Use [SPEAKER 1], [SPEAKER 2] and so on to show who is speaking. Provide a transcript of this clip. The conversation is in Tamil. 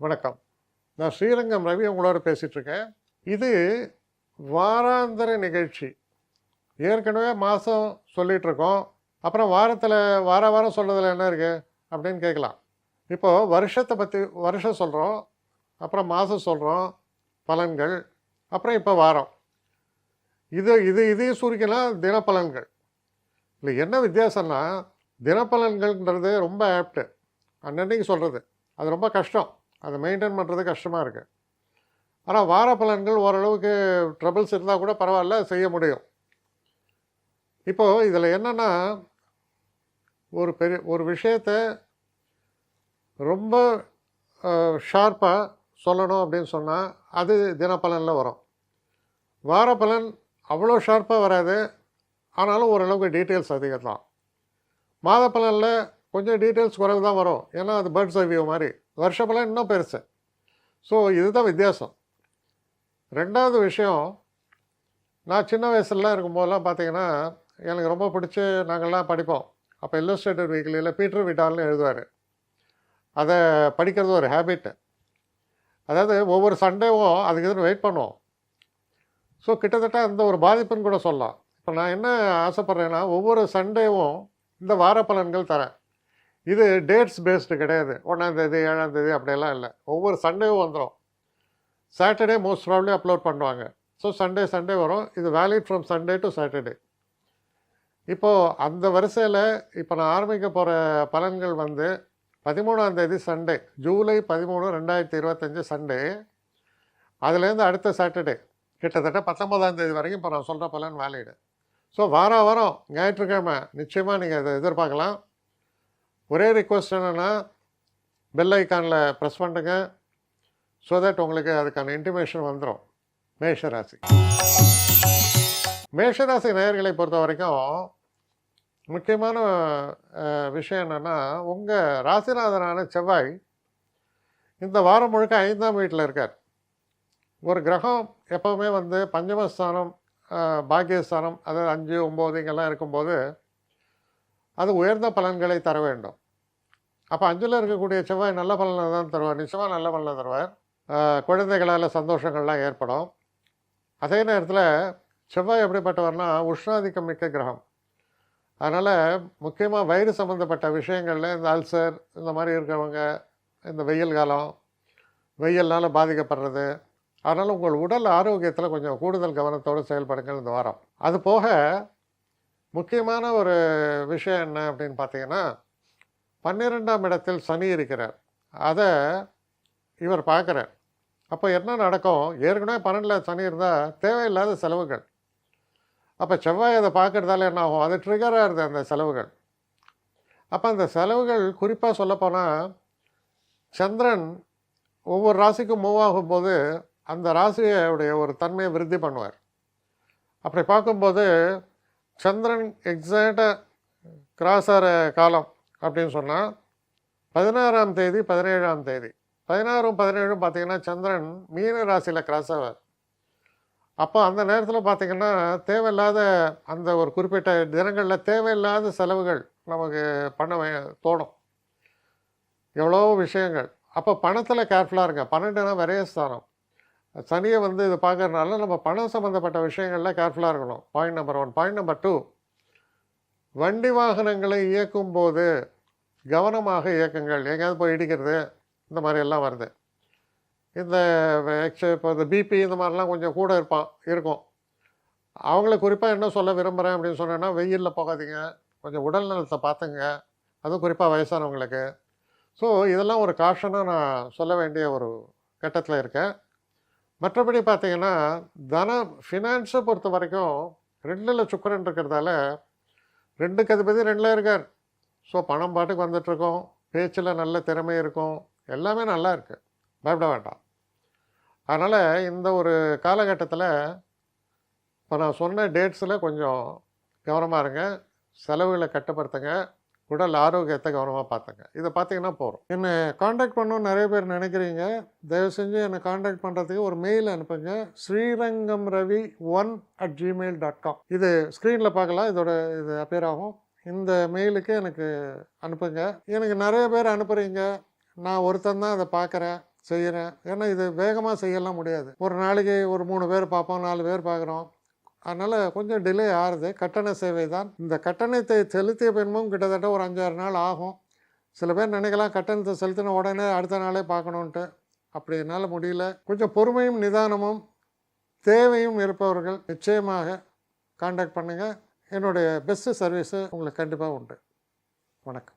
[SPEAKER 1] வணக்கம். நான் ஸ்ரீரங்கம் ரவி உங்களோட பேசிட்டு இருக்கேன். இது வாராந்திர நிகழ்ச்சி. ஏற்கனவே மாதம் சொல்லிட்டு இருக்கோம். அப்புறம் வாரத்தில் வாரம் சொல்கிறதுல என்ன இருக்குது அப்படின்னு கேட்கலாம். இப்போது வருஷத்தை பற்றி வருஷம் சொல்கிறோம், அப்புறம் மாதம் சொல்கிறோம், பலன்கள், அப்புறம் இப்போ வாரம். இதையும் சுருக்கினா தினப்பலன்கள். இல்லை என்ன வித்தியாசம்னா, தினப்பலன்கள்ன்றது ரொம்ப ஆப்டு, அன்னன்னைக்கு சொல்கிறது. அது ரொம்ப கஷ்டம், அதை மெயின்டைன் பண்ணுறது கஷ்டமாக இருக்குது. ஆனால் வார பலன்கள் ஓரளவுக்கு ட்ரபிள்ஸ் இருந்தால் கூட பரவாயில்ல, செய்ய முடியும். இப்போது இதில் என்னென்னா, ஒரு விஷயத்தை ரொம்ப ஷார்ப்பாக சொல்லணும் அப்படின்னு சொன்னால் அது தினப்பலனில் வரும். வார பலன் அவ்வளோ ஷார்ப்பாக வராது, ஆனாலும் ஓரளவுக்கு டீட்டெயில்ஸ் அதிகம் தான். மாத பலனில் கொஞ்சம் டீட்டெயில்ஸ் குறைவு தான் வரும், ஏன்னா அது பேர்ட்ஸ் ஐ வியூ மாதிரி. வருஷ பலன் இன்னும் பெருசு. ஸோ இதுதான் வித்தியாசம். ரெண்டாவது விஷயம், நான் சின்ன வயசுலலாம் இருக்கும்போதெல்லாம் பார்த்தீங்கன்னா எனக்கு ரொம்ப பிடிச்சி நாங்கள்லாம் படிப்போம். அப்போ இல்லஸ்ட்ரேட்டட் வீக்லியில் பீட்டர் விட்டால்னு எழுதுவார். அதை படிக்கிறது ஒரு ஹேபிட்டு. அதாவது ஒவ்வொரு சண்டேவும் அதுக்கு எதுவும் வெயிட் பண்ணுவோம். ஸோ கிட்டத்தட்ட அந்த ஒரு பாதிப்புன்னு கூட சொல்லலாம். இப்போ நான் என்ன ஆசைப்பட்றேன்னா, ஒவ்வொரு சண்டேவும் இந்த வார பலன்கள் தரேன். இது டேட்ஸ் பேஸ்டு கிடையாது, 1ஆம் தேதி 7ஆம் தேதி அப்படியெல்லாம் இல்லை. ஒவ்வொரு சண்டேவும் வந்துடும். சாட்டர்டே மோஸ்ட் ப்ராப்ளி அப்லோட் பண்ணுவாங்க. ஸோ சண்டே வரும். இது valid from Sunday to Saturday. இப்போது அந்த வரிசையில் இப்போ நான் ஆரம்பிக்க போகிற பலன்கள் வந்து 13ஆம் தேதி சண்டே, ஜூலை 13, 2025 சண்டே. அதுலேருந்து அடுத்த சாட்டர்டே கிட்டத்தட்ட 19ஆம் தேதி வரைக்கும் இப்போ நான் சொல்கிற பலன் வேலிடு. ஸோ வாரம் ஞாயிற்றுக்கிழமை நிச்சயமாக நீங்கள் இதை எதிர்பார்க்கலாம். ஒரே ரிக்வஸ்ட் என்னென்னா, பெல் ஐக்கானில் ப்ரெஸ் பண்ணுங்க, ஸோ தட் உங்களுக்கு அதுக்கான இன்டிமேஷன் வந்துடும். மேஷராசி நேயர்களை பொறுத்த வரைக்கும் முக்கியமான விஷயம் என்னென்னா, உங்கள் ராசிநாதனான செவ்வாய் இந்த வாரம் முழுக்க 5ஆம் வீட்டில் இருக்கார். ஒரு கிரகம் எப்போவுமே வந்து பஞ்சமஸ்தானம், பாக்கியஸ்தானம், அதாவது 5, 9 இங்கெல்லாம் இருக்கும்போது அது உயர்ந்த பலன்களை தர வேண்டும். அப்போ 5ல் இருக்கக்கூடிய செவ்வாய் நல்ல பலனை தான் தருவார், நிச்சயமாக நல்ல பலனை தருவார். குழந்தைகளால் சந்தோஷங்கள்லாம் ஏற்படும். அதே நேரத்தில் செவ்வாய் எப்படிப்பட்டவர்னா உஷ்ணாதிக்கம் மிக்க கிரகம். அதனால் முக்கியமாக வயிறு சம்மந்தப்பட்ட விஷயங்களில் இந்த அல்சர் இந்த மாதிரி இருக்கிறவங்க, இந்த வெயில் காலம், வெயில்னால் பாதிக்கப்படுறது, அதனால் உங்கள் உடல் ஆரோக்கியத்தில் கொஞ்சம் கூடுதல் கவனத்தோடு செயல்படுங்கள் இந்த வாரம். அது போக முக்கியமான ஒரு விஷயம் என்ன அப்படின்னு பார்த்தீங்கன்னா, 12ஆம் இடத்தில் சனி இருக்கிறார். அதை இவர் பார்க்குறார். அப்போ என்ன நடக்கும், ஏற்கனவே 12ல் சனி இருந்தால் தேவையில்லாத செலவுகள். அப்போ செவ்வாய் அதை பார்க்குறதால என்ன ஆகும், அது ட்ரிகராக இருக்குது அந்த செலவுகள். அப்போ அந்த செலவுகள் குறிப்பாக சொல்லப்போனால், சந்திரன் ஒவ்வொரு ராசிக்கும் மூவ் ஆகும்போது அந்த ராசியோடைய ஒரு தன்மையை விருத்தி பண்ணுவார். அப்படி பார்க்கும்போது சந்திரன் எக்ஸாக்டாக கிராஸ் ஆகிற காலம் அப்படின்னு சொன்னால் 16ஆம் தேதி 17ஆம் தேதி, 16ம் 17ம் பார்த்திங்கன்னா சந்திரன் மீன ராசியில் கிராஸ் ஆவார். அப்போ அந்த நேரத்தில் பார்த்திங்கன்னா தேவையில்லாத அந்த ஒரு குறிப்பிட்ட தினங்களில் தேவையில்லாத செலவுகள் நமக்கு பண்ண தோணும், எவ்வளோ விஷயங்கள். அப்போ பணத்தில் கேர்ஃபுல்லாக இருங்க. 12னா விரயஸ்தானம். சனியை வந்து இது பார்க்கறதுனால நம்ம பணம் சம்மந்தப்பட்ட விஷயங்களில் கேர்ஃபுல்லாக இருக்கணும். Point number 1. பாயிண்ட் நம்பர் 2, வண்டி வாகனங்களை இயக்கும் போது கவனமாக இயக்குங்கள். எங்கேயாவது போய் இடிக்கிறது இந்த மாதிரி எல்லாம் வருது. இந்த இப்போ இந்த பிபி இந்த மாதிரிலாம் கொஞ்சம் கூட இருக்கும். அவங்கள குறிப்பாக என்ன சொல்ல விரும்புகிறேன் அப்படின்னு சொன்னேன்னா, வெயிலில் போகாதீங்க, கொஞ்சம் உடல் நலத்தை பார்த்துங்க, அதுவும் குறிப்பாக வயசானவங்களுக்கு. ஸோ இதெல்லாம் ஒரு காஷனாக நான் சொல்ல வேண்டிய ஒரு கட்டத்தில் இருக்கேன். மற்றபடி பார்த்திங்கன்னா, ஃபினான்ஸை பொறுத்த வரைக்கும் 2ல் சுக்கிரன் இருக்கிறதால 2க்கு அதிபதி 2ல் இருக்கார். ஸோ பணம் பாட்டுக்கு வந்துட்டுருக்கோம், பேச்சில் நல்ல திறமை இருக்கும், எல்லாமே நல்லா இருக்குது, பயப்பட வேண்டாம். அதனால் இந்த ஒரு காலகட்டத்தில் இப்போ நான் சொன்ன டேட்ஸில் கொஞ்சம் கவனமாக இருங்க, செலவுகளை கட்டுப்படுத்துங்க, உடல் ஆரோக்கியத்தை கவனமாக பார்த்துங்க. இதை பார்த்தீங்கன்னா போகிறோம். என்னை காண்டாக்ட் பண்ணணும்னு நிறைய பேர் நினைக்கிறீங்க. தயவு செஞ்சு என்னை காண்டாக்ட் பண்ணுறதுக்கு ஒரு மெயில் அனுப்புங்க, srirangamravi1@gmail.com. இது ஸ்க்ரீனில் பார்க்கலாம், இது அப்பியர் ஆகும். இந்த மெயிலுக்கு எனக்கு அனுப்புங்க. எனக்கு நிறைய பேர் அனுப்புகிறீங்க, நான் ஒருத்தன் தான் அதை பார்க்குறேன், செய்கிறேன். ஏன்னா இது வேகமாக செய்யலாம் முடியாது. ஒரு நாளைக்கு ஒரு 3 பேர் பார்ப்போம், 4 பேர் பார்க்குறோம். அதனால் கொஞ்சம் டிலே ஆகுது. கட்டண சேவை தான். இந்த கட்டணத்தை செலுத்திய பின்பும் கிட்டத்தட்ட ஒரு 5-6 நாள் ஆகும். சில பேர் நினைக்கலாம் கட்டணத்தை செலுத்தின உடனே அடுத்த நாளே பார்க்கணுன்ட்டு. அப்படி என்னால் முடியல. கொஞ்சம் பொறுமையும் நிதானமும் தேவையும் இருப்பவர்கள் நிச்சயமாக காண்டாக்ட் பண்ணுங்கள். என்னுடைய பெஸ்ட்டு சர்வீஸு உங்களுக்கு கண்டிப்பாக உண்டு. வணக்கம்.